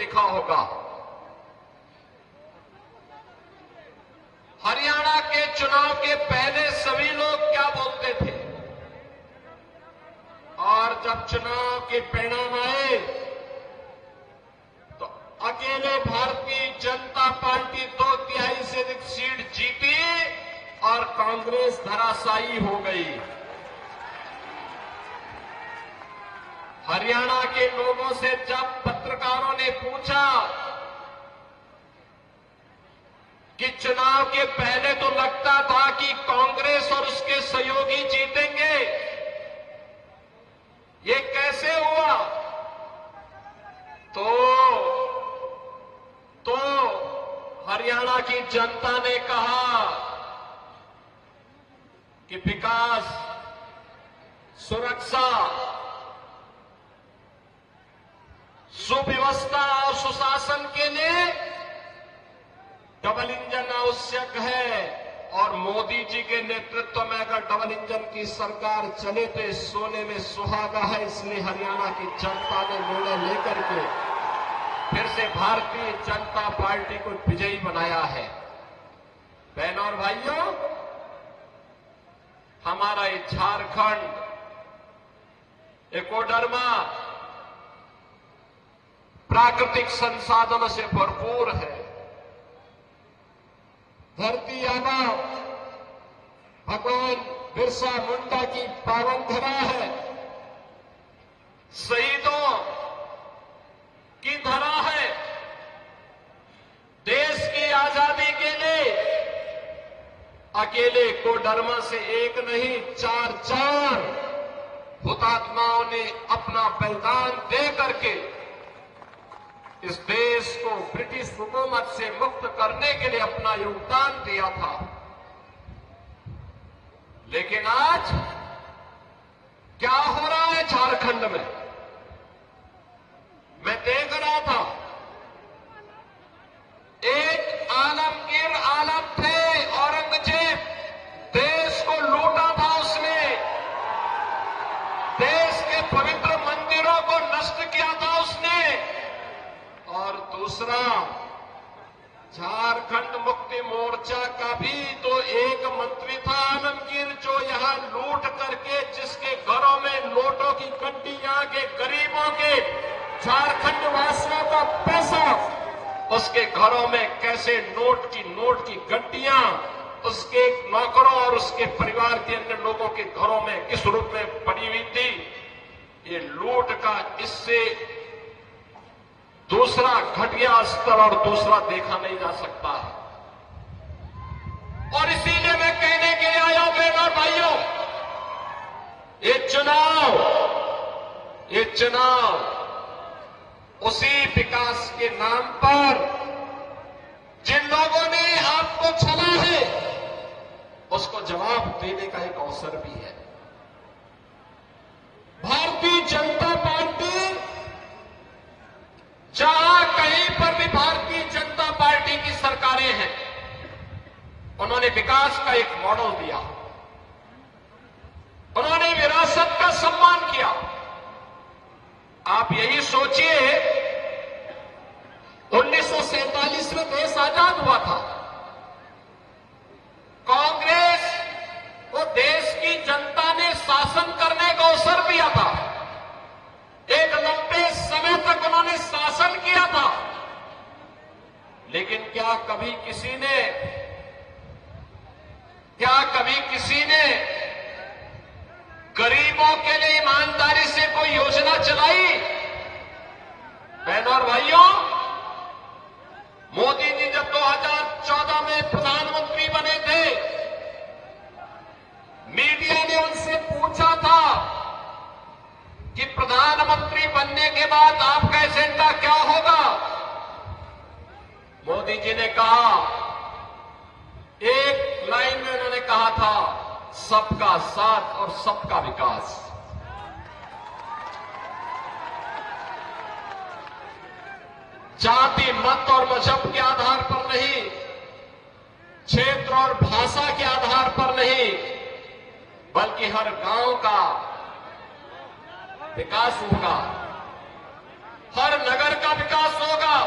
देखा होगा। हरियाणा के चुनाव के पहले सभी लोग क्या बोलते थे, और जब चुनाव के परिणाम आए तो अकेले भारतीय जनता पार्टी 2/3 से अधिक सीट जीती और कांग्रेस धराशायी हो गई। हरियाणा के लोगों से जब पत्रकारों ने पूछा कि चुनाव के पहले तो लगता था कि कांग्रेस और उसके सहयोगी जीतेंगे, ये कैसे हुआ, तो हरियाणा की जनता ने कहा कि विकास, सुरक्षा, सुव्यवस्था और सुशासन के लिए डबल इंजन आवश्यक है, और मोदी जी के नेतृत्व में अगर डबल इंजन की सरकार चले तो इस सोने में सुहागा है। इसलिए हरियाणा की जनता ने निर्णय लेकर के फिर से भारतीय जनता पार्टी को विजयी बनाया है। बहनों और भाइयों, हमारा ये झारखंड एकोडर्मा प्राकृतिक संसाधनों से भरपूर है। धरती आबा भगवान बिरसा मुंडा की पावन धरा है, शहीदों की धरा है। देश की आजादी के लिए अकेले कोडरमा से एक नहीं, 4 हुतात्माओं ने अपना बलिदान दे करके इस देश को ब्रिटिश हुकूमत से मुक्त करने के लिए अपना योगदान दिया था। लेकिन आज क्या हो रहा है झारखंड में, मैं देख रहा था। एक आलमगीर आलम थे, औरंगजेब, देश को लूटा था उसने, देश के पवित्र मंदिरों को नष्ट किया था उसने। और दूसरा, झारखंड मुक्ति मोर्चा का भी तो एक मंत्री था आलमगीर, जो यहां लूट करके जिसके घरों में नोटों की गड्डियां के गरीबों के झारखंड वासियों का पैसा उसके घरों में कैसे नोट की गड्डियां उसके नौकरों और उसके परिवार के अन्य लोगों के घरों में किस रूप में पड़ी हुई थी। ये लूट का इससे दूसरा घटिया स्तर और दूसरा देखा नहीं जा सकता है। और इसीलिए मैं कहने के लिए आया हूं बहनों और भाइयों, ये चुनाव उसी विकास के नाम पर जिन लोगों ने आपको छला है उसको जवाब देने का एक अवसर भी है। भारतीय जनता पार्टी, जहां कहीं पर भी भारतीय जनता पार्टी की सरकारें हैं, उन्होंने विकास का एक मॉडल दिया, उन्होंने विरासत का सम्मान किया। आप यही सोचिए, 1947 में देश आजाद हुआ था, कांग्रेस को देश की जनता ने शासन करने का अवसर दिया था। एक लंबे समय तक उन्होंने शासन किया था, लेकिन क्या कभी किसी ने गरीबों के लिए ईमानदारी से कोई योजना चलाई? बहनों और भाइयों, मोदी जी जब 2014 में प्रधानमंत्री बने थे, मीडिया ने उनसे पूछा था कि प्रधानमंत्री बनने के बाद आपका एजेंडा क्या होगा। मोदी जी ने कहा, एक लाइन में उन्होंने कहा था, सबका साथ और सबका विकास। जाति, मत और मजहब के आधार पर नहीं, क्षेत्र और भाषा के आधार पर नहीं, बल्कि हर गांव का विकास होगा, हर नगर का विकास होगा,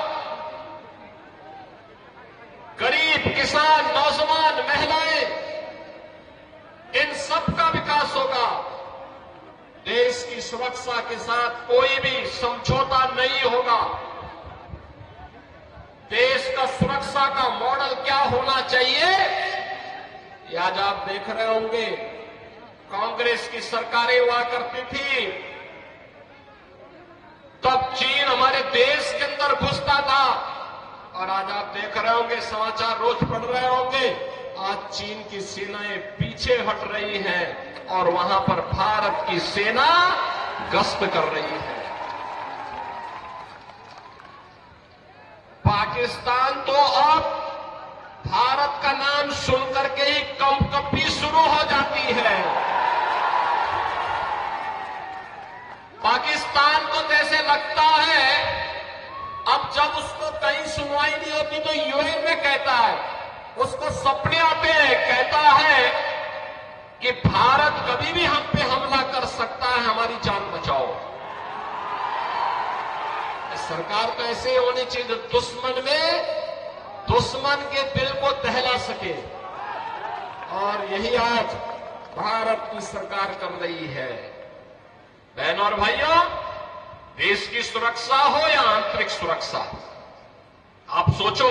गरीब, किसान, नौजवान, महिलाएं, इन सब का विकास होगा। देश की सुरक्षा के साथ कोई भी समझौता नहीं होगा। देश का सुरक्षा का मॉडल क्या होना चाहिए, ये आज आप देख रहे होंगे। कांग्रेस की सरकारें हुआ करती थी, तब चीन हमारे देश के अंदर घुसता था, और आज आप देख रहे होंगे, समाचार रोज पढ़ रहे होंगे, आज चीन की सेनाएं पीछे हट रही हैं और वहां पर भारत की सेना गश्त कर रही है। पाकिस्तान तो अब भारत का नाम सुनकर के ही कंपकपी शुरू हो जाती है। पाकिस्तान को जैसे लगता है अब जब उसको कहीं सुनवाई नहीं होती तो यूएन में कहता है, उसको सपने आते हैं, कहता है कि भारत कभी भी हम पे हमला कर सकता है, हमारी जान बचाओ। सरकार तो ऐसे ही होनी चाहिए जो दुश्मन के दिल को दहला सके, और यही आज भारत की सरकार कर रही है। बहनों और भाइयों, देश की सुरक्षा हो या आंतरिक सुरक्षा, आप सोचो,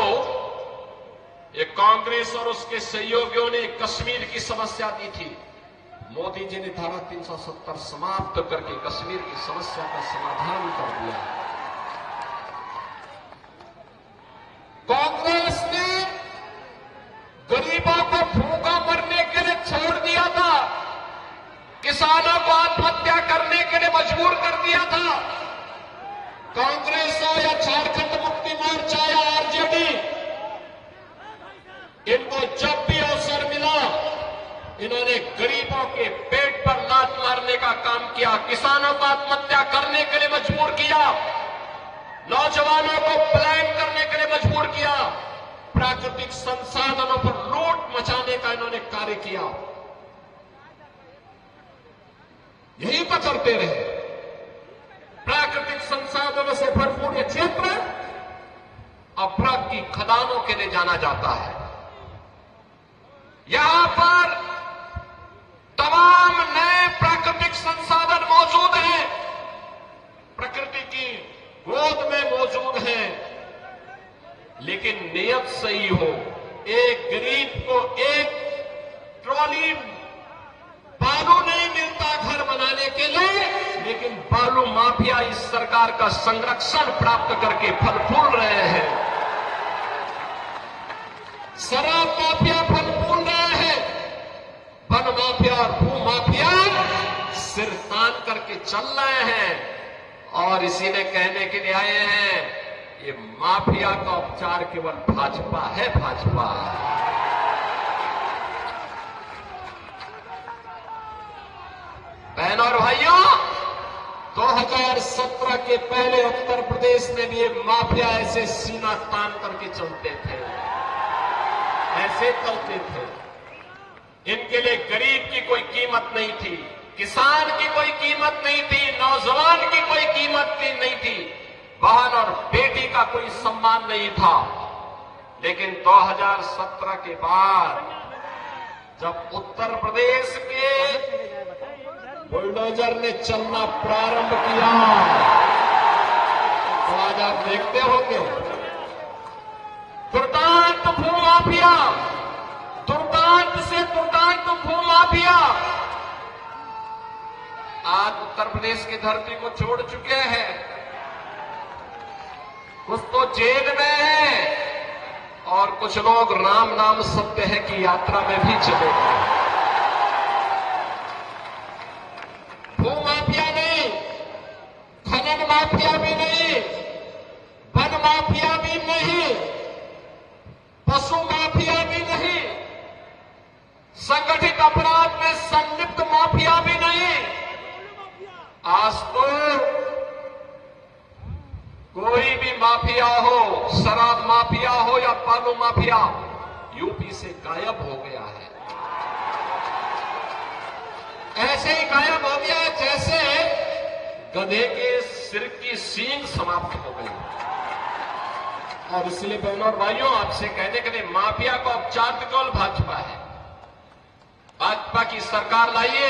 ये कांग्रेस और उसके सहयोगियों ने कश्मीर की समस्या दी थी। मोदी जी ने धारा 370 समाप्त करके कश्मीर की समस्या का समाधान कर दिया। कांग्रेस ने गरीबों को भूखा मरने के लिए छोड़ दिया था, किसानों को आत्महत्या करने के लिए मजबूर कर दिया था। कांग्रेस हो या झारखंड मुक्ति मोर्चा या आरजेडी, इनको जब भी अवसर मिला, इन्होंने गरीबों के पेट पर लात मारने का काम किया, किसानों को आत्महत्या करने के लिए मजबूर किया, नौजवानों को पलायन करने के लिए मजबूर किया, प्राकृतिक संसाधनों पर लूट मचाने का इन्होंने कार्य किया। यही तो करते रहे। प्राकृतिक संसाधनों से भरपूर ये क्षेत्र अपराध की खदानों के लिए जाना जाता है। यहां पर तमाम नए प्राकृतिक संसाधन मौजूद हैं, प्रकृति की गोद में मौजूद हैं, लेकिन नियत सही हो। एक गरीब को एक ट्रॉली बालू नहीं मिलता घर बनाने के लिए, लेकिन बालू माफिया इस सरकार का संरक्षण प्राप्त करके फल फूल रहे हैं। शराब माफिया फल फूल रहे हैं, वन माफिया और भू माफिया सिर तान करके चल रहे हैं, और इसी ने कहने के लिए आए हैं, ये माफिया का उपचार केवल भाजपा है, भाजपा। बहनों और भाइयों, 2017 के पहले उत्तर प्रदेश में भी ये माफिया ऐसे सीना तान करके चलते थे, ऐसे चलते थे। इनके लिए गरीब की कोई कीमत नहीं थी, किसान की कोई कीमत नहीं थी, नौजवान की कोई कीमत नहीं थी, बहन और बेटी का कोई सम्मान नहीं था। लेकिन 2017 के बाद जब उत्तर प्रदेश के बुलडोजर ने चलना प्रारंभ किया, तो आज आप देखते होंगे दुर्दांत भूमाफिया, दुर्दांत से दुर्दांत भूमाफिया आज उत्तर प्रदेश की धरती को छोड़ चुके हैं। कुछ तो जेल में है और कुछ लोग राम नाम सत्य है की यात्रा में भी चले गए। भूमाफिया नहीं, खनन माफिया भी नहीं, वन माफिया भी नहीं, पशु माफिया भी नहीं, संगठित अपराध में संलिप्त माफिया भी नहीं। आज तो कोई भी माफिया हो, शराब माफिया हो या बालू माफिया, यूपी से गायब हो गया है। ऐसे ही गायब हो गया जैसे गधे के सिर की सींग समाप्त हो गई। और इसलिए बहनों और भाइयों, आपसे कहने के लिए माफिया को अब चाट केवल भाजपा है। भाजपा की सरकार लाइए,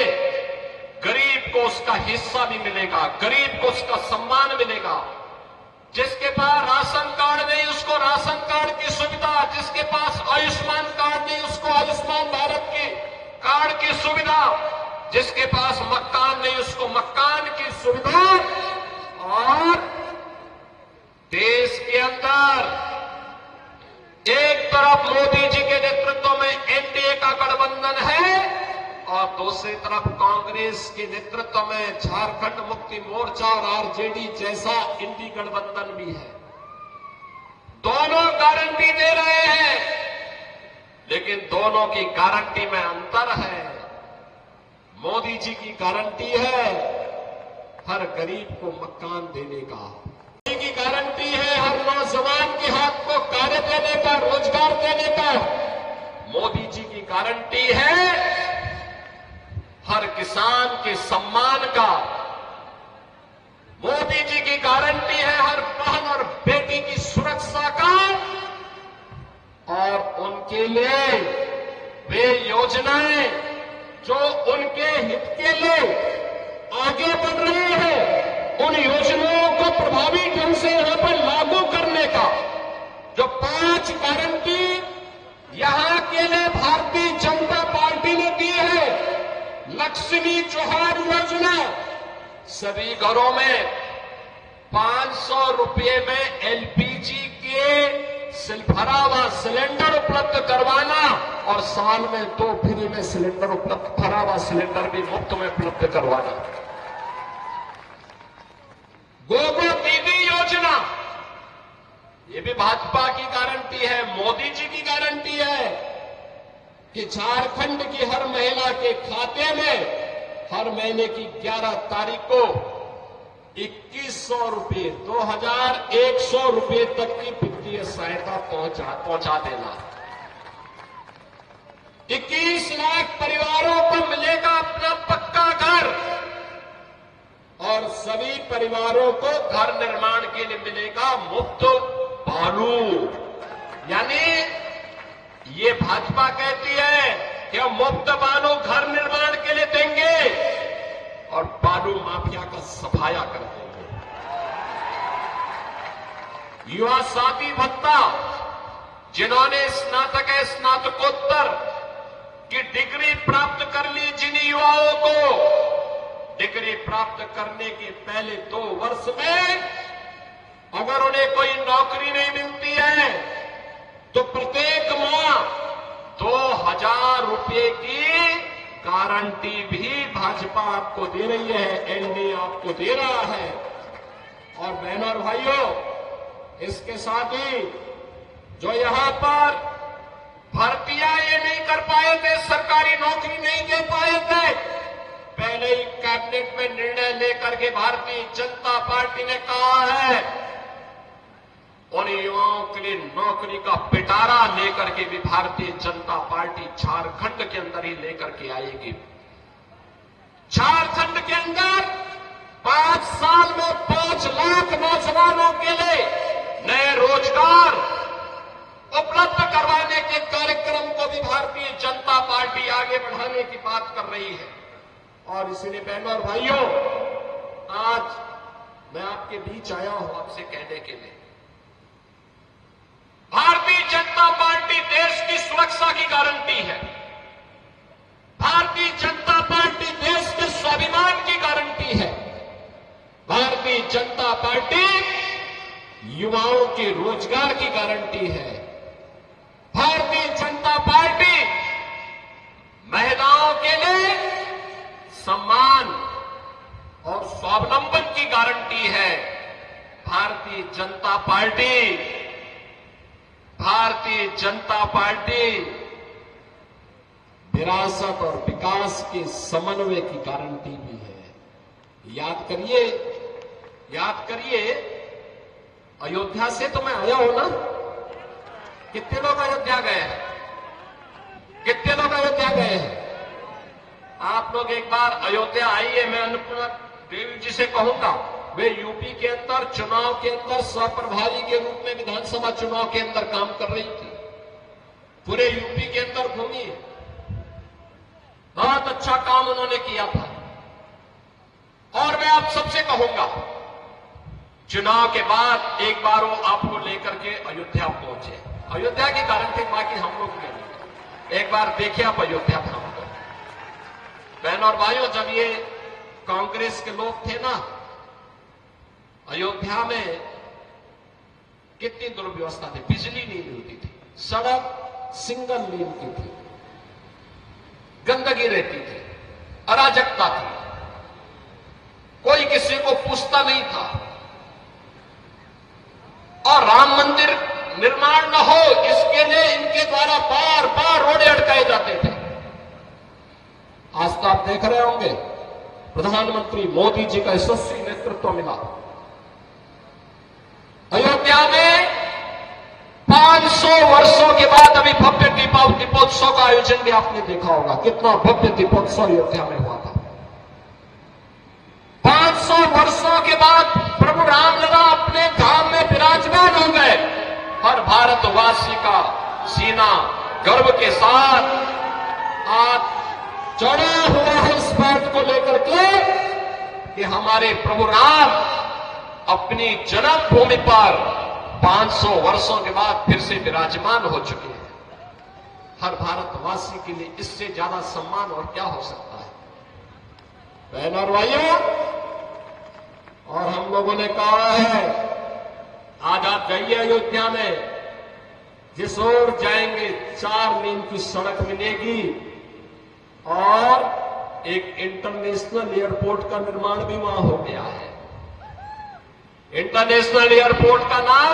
गरीब को उसका हिस्सा भी मिलेगा, गरीब को उसका सम्मान मिलेगा। जिसके पास राशन कार्ड नहीं उसको राशन कार्ड की सुविधा, जिसके पास आयुष्मान कार्ड नहीं उसको आयुष्मान भारत की कार्ड की सुविधा, जिसके पास मकान नहीं उसको मकान की सुविधा। और देश के अंदर एक तरफ मोदी जी के नेतृत्व में एनडीए का गठबंधन है और दूसरी तरफ कांग्रेस के नेतृत्व में झारखंड मुक्ति मोर्चा और आरजेडी जैसा इंडी गठबंधन भी है। दोनों गारंटी दे रहे हैं, लेकिन दोनों की गारंटी में अंतर है। मोदी जी की गारंटी है हर गरीब को मकान देने का, मोदी की गारंटी है हर नौजवान के हाथ को कार्य देने का, रोजगार देने का। मोदी जी की गारंटी है हर किसान के सम्मान का। मोदी जी की गारंटी है हर बहन और बेटी की सुरक्षा का। और उनके लिए वे योजनाएं जो उनके हित के लिए आगे बढ़ रहे हैं, उन योजनाओं को प्रभावी ढंग से यहां पर लागू करने का जो 5 गारंटी यहां के लिए भारतीय जनता पार्टी ने दी है। लक्ष्मी जोहार योजना, सभी घरों में 500 रुपये में एलपीजी के भरा हुआ सिलेंडर उपलब्ध करवाना और साल में 2 फ्री में सिलेंडर उपलब्ध, भरा हुआ सिलेंडर भी मुफ्त में उपलब्ध करवाना। गोगो दीदी योजना, ये भी भाजपा की गारंटी है, मोदी जी की गारंटी है कि झारखंड की हर महिला के खाते में हर महीने की 11 तारीख को 2100 रुपये, 2100 रुपये तक की वित्तीय सहायता पहुंचा देना। 21 लाख परिवारों को मिलेगा अपना पक्का घर और सभी परिवारों को घर निर्माण के लिए मिलेगा मुफ्त बालू। यानी ये भाजपा कहती है कि हम मुफ्त बालू घर निर्माण के लिए देंगे और बालू माफिया का सफाया कर देंगे। युवा साथी भत्ता, जिन्होंने स्नातक स्नातकोत्तर की डिग्री प्राप्त कर ली, जिन युवाओं को डिग्री प्राप्त करने के पहले 2 वर्ष में अगर उन्हें कोई नौकरी नहीं मिलती है तो प्रत्येक माह 2000 रुपये की गारंटी भी भाजपा आपको दे रही है, एनडीए आपको दे रहा है। और बहनों और भाइयों, इसके साथ ही जो यहां पर भर्तियां ये नहीं कर पाए थे, सरकारी नौकरी नहीं दे पाए थे, पहले ही कैबिनेट में निर्णय लेकर के भारतीय जनता पार्टी ने कहा है उन युवाओं के लिए नौकरी का पिटारा लेकर के भी भारतीय जनता पार्टी झारखंड के अंदर ही लेकर के आएगी। झारखंड के अंदर 5 साल में 5 लाख नौजवानों के लिए नए रोजगार उपलब्ध करवाने के कार्यक्रम को भी भारतीय जनता पार्टी आगे बढ़ाने की बात कर रही है। और इसलिए बहनों और भाइयों, आज मैं आपके बीच आया हूं आपसे कहने के लिए, भारतीय जनता पार्टी देश की सुरक्षा की गारंटी है। भारतीय जनता पार्टी देश के स्वाभिमान की गारंटी है। भारतीय जनता पार्टी युवाओं के रोजगार की गारंटी है। भारतीय जनता पार्टी महिलाओं के लिए सम्मान और स्वावलंबन की गारंटी है। भारतीय जनता पार्टी विरासत और विकास के समन्वय की गारंटी भी है। याद करिए अयोध्या से तो मैं आया हूं ना। कितने लोग अयोध्या गए हैं? कितने लोग अयोध्या गए हैं? आप लोग एक बार अयोध्या आइए, मैं अन्नपूर्णा देवी जी से कहूंगा वे यूपी के अंदर चुनाव के अंदर सहप्रभारी के रूप में विधानसभा चुनाव के अंदर काम कर रही थी। पूरे यूपी के अंदर घूमी है, बहुत अच्छा काम उन्होंने किया था। और मैं आप सबसे कहूंगा, चुनाव के बाद एक बार वो आपको लेकर के अयोध्या पहुंचे। अयोध्या के कारण थे, बाकी हम लोग के नहीं। एक बार देखिए आप अयोध्या धाम को। बहन और भाइयों, जब ये कांग्रेस के लोग थे ना, अयोध्या में कितनी दुर्व्यवस्था थी। बिजली नहीं मिलती थी, सड़क सिंगल लेन की थी, गंदगी रहती थी, अराजकता थी, कोई किसी को पूछता नहीं था। और राम मंदिर निर्माण न हो इसके लिए इनके द्वारा बार बार रोड़े अटकाए जाते थे। आज तो आप देख रहे होंगे, प्रधानमंत्री मोदी जी का यशस्वी नेतृत्व मिला। अयोध्या में 500 वर्षों के बाद अभी भव्य दीपोत्सव का आयोजन भी आपने देखा होगा। कितना भव्य दीपोत्सव अयोध्या में हुआ था। 500 वर्षों के बाद प्रभु रामलला अपने धाम में विराजमान हो गए। हर भारतवासी का सीना गर्व के साथ आज चढ़ा हुआ है इस बात को लेकर के कि हमारे प्रभु राम अपनी जन्मभूमि पर 500 वर्षों के बाद फिर से विराजमान हो चुके हैं। हर भारतवासी के लिए इससे ज्यादा सम्मान और क्या हो सकता है। बहन और भाइयों, और हम लोगों ने कहा है, आज आप जाइए अयोध्या में, जिस ओर जाएंगे 4 लेन की सड़क मिलेगी और एक इंटरनेशनल एयरपोर्ट का निर्माण भी वहां हो गया है। इंटरनेशनल एयरपोर्ट का नाम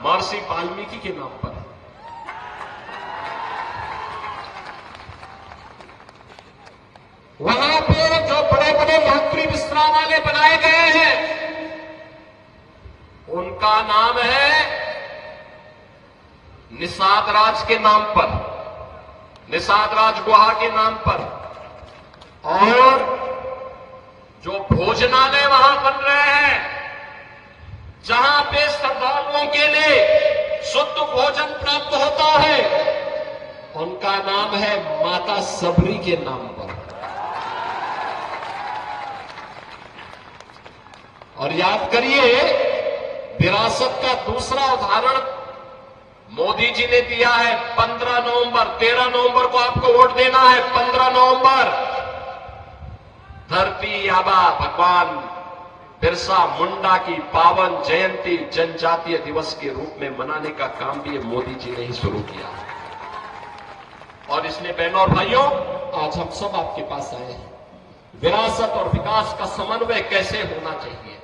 महर्षि वाल्मीकि के नाम पर है। वहां पे जो बड़े बड़े यात्री विश्रामालय बनाए गए हैं, उनका नाम है निषाद राज के नाम पर, निषाद राज गुहा के नाम पर। और जो भोजनालय वहां बन रहे हैं, जहां पे श्रद्धालुओं के लिए शुद्ध भोजन प्राप्त होता है, उनका नाम है माता सबरी के नाम पर। और याद करिए, विरासत का दूसरा उदाहरण मोदी जी ने दिया है। 15 नवंबर, 13 नवंबर को आपको वोट देना है। 15 नवंबर धरती आबा भगवान बिरसा मुंडा की पावन जयंती जनजातीय दिवस के रूप में मनाने का काम भी मोदी जी ने ही शुरू किया। और इसलिए बहनों और भाइयों, आज हम सब आपके पास आए हैं। विरासत और विकास का समन्वय कैसे होना चाहिए,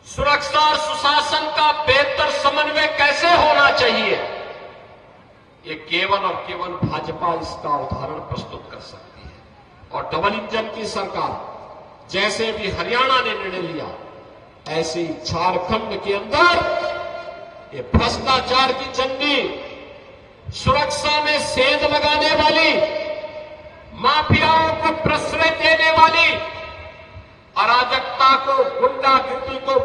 सुरक्षा और सुशासन का बेहतर समन्वय कैसे होना चाहिए, ये केवल और केवल भाजपा इसका उदाहरण प्रस्तुत कर सकती है। और डबल इंजन की सरकार, जैसे भी हरियाणा ने निर्णय लिया, ऐसे ही झारखंड के अंदर ये भ्रष्टाचार की चंडी, सुरक्षा में सेंध लगाने वाली, माफियाओं को प्रश्रय देने वाली, अराजकता को, गुंडागिर्दी को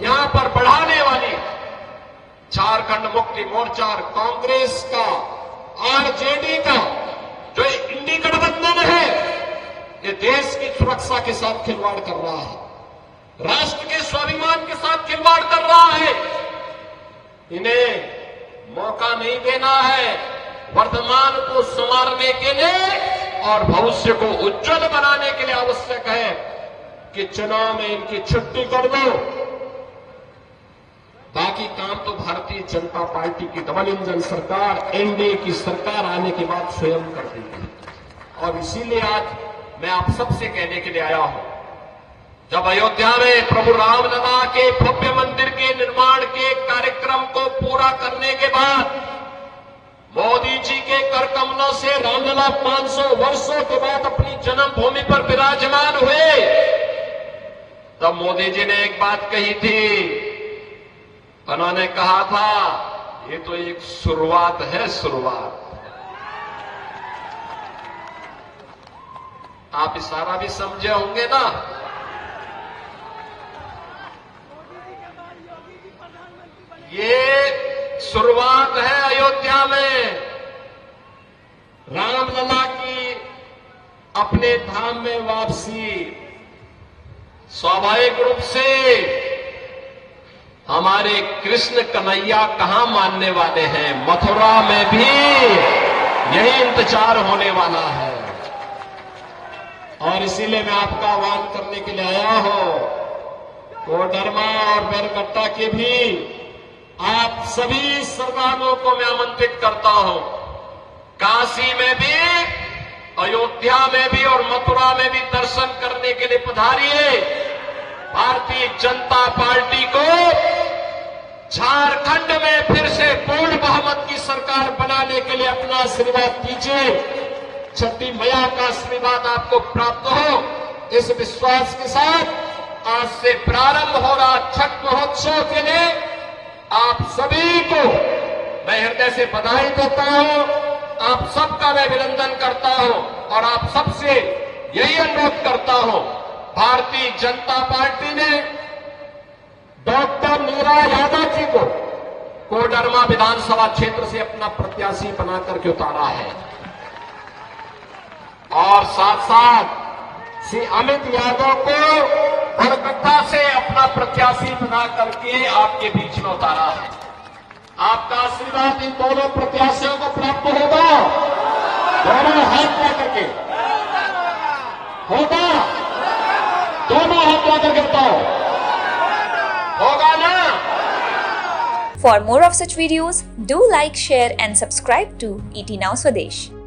यहां पर बढ़ाने वाली झारखंड मुक्ति मोर्चा और कांग्रेस का, आरजेडी का जो इंडी गठबंधन है, ये देश की सुरक्षा के साथ खिलवाड़ कर रहा है, राष्ट्र के स्वाभिमान के साथ खिलवाड़ कर रहा है। इन्हें मौका नहीं देना है वर्तमान को संवारने के लिए और भविष्य को उज्जवल बनाने के लिए आवश्यक है कि चुनाव में इनकी छुट्टी कर दो। बाकी काम तो भारतीय जनता पार्टी की डबल इंजन सरकार, एनडीए की सरकार आने के बाद स्वयं कर देगी। और इसीलिए आज मैं आप सबसे कहने के लिए आया हूं, जब अयोध्या में प्रभु रामलला के भव्य मंदिर के निर्माण के कार्यक्रम को पूरा करने के बाद मोदी जी के कर कमलों से रामलला 500 वर्षों के बाद अपनी जन्मभूमि पर विराजमान हुए, तब मोदी जी ने एक बात कही थी। उन्होंने कहा था, ये तो एक शुरुआत है, शुरुआत। आप इशारा भी समझे होंगे ना। ये शुरुआत है अयोध्या में रामलला की अपने धाम में वापसी। स्वाभाविक रूप से हमारे कृष्ण कन्हैया कहां मानने वाले हैं, मथुरा में भी यही इंतजार होने वाला है। और इसीलिए मैं आपका आह्वान करने के लिए आया हूं, कोडरमा और बैरकट्टा के भी आप सभी श्रद्धालुओं को मैं आमंत्रित करता हूं। काशी में भी, अयोध्या में भी और मथुरा में भी दर्शन करने के लिए पधारिए। भारतीय जनता पार्टी को झारखंड में फिर से पूर्ण बहुमत की सरकार बनाने के लिए अपना आशीर्वाद दीजिए। छठी मैया का आशीर्वाद आपको प्राप्त हो, इस विश्वास के साथ आज से प्रारंभ हो रहा छठ महोत्सव के लिए आप सभी को मैं हृदय से बधाई देता हूं। आप सबका मैं अभिनंदन करता हूं और आप सबसे यही अनुरोध करता हूं, भारतीय जनता पार्टी ने डॉक्टर नीरा यादव जी को कोडरमा विधानसभा क्षेत्र से अपना प्रत्याशी बना करके उतारा है और साथ साथ श्री अमित यादव को बरकट्टा से अपना प्रत्याशी बना करके आपके बीच में उतारा है। आपका आशीर्वाद इन दोनों प्रत्याशियों को प्राप्त होगा। दोनों हाथ ला करके होगा, दोनों हाथ ला करके बताओ, होगा ना? For more of such videos, do like, share and subscribe to ET Now Swadesh.